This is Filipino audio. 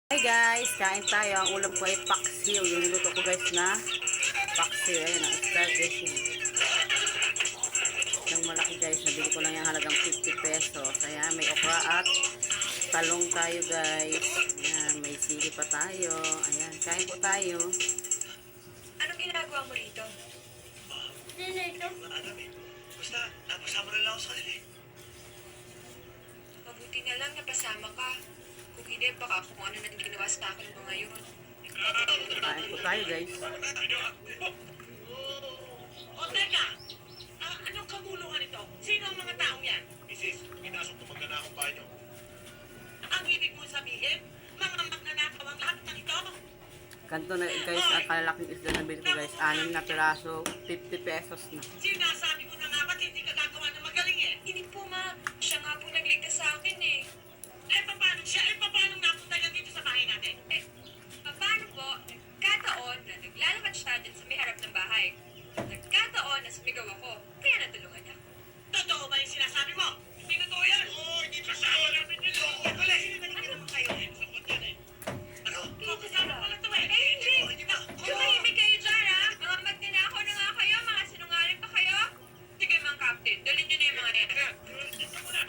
Hi guys, kain tayo. Ang ulam ko ay paksiw. Yung niluto ko guys na paksiw. Ayan, ang start guys yun. Yung malaki guys, nabili ko lang yung halagang 50 pesos. Ayan, may okra at talong tayo guys. Ayan, may sili pa tayo. Ayan, kain po tayo. Anong ginagawa mo dito? Sino ito? Basta, napasama na lang ako sa kanila eh. Mabuti na lang napasama ka. Kung hindi, baka kung ano na ginawa sa akin mga yun. Kain po tayo guys. O teka, anong kabuluhan ito? Sino ang mga taong yan? Mrs., pinasok na magnanakong bahay niyo. Ang ibig mo sabihin, mga magnanakaw ang lahat ng ito? Kanto na guys, ang kalalaking isda na nabili ko guys. 6 na piraso, 50 pesos na. Sinasabi ko na nga ba't hindi ka gagawa ng magaling eh? Hindi po ma, siya nga po nagligtas sa akin eh. Paano siya? Paano napunta yan dito sa bahay natin? Paano po, nagkataon na naglalakad siya dyan sa may harap ng bahay. Nagkataon na sumigaw ako, kaya natulungan niya. Totoo ba yung sinasabi mo? Hindi totoo yan! Oo, hindi totoo! Sabi nyo lang! Wala, sinungaling ka naman kayo. Sakot yan eh. Ano? Kasama pala ito eh. Hindi! Tumahimik kayo dyan ha! Mga magnanakaw na nga kayo, mga sinungaling pa kayo. Sige mga captain, dalhin niyo na yung mga yan. Dito mo na!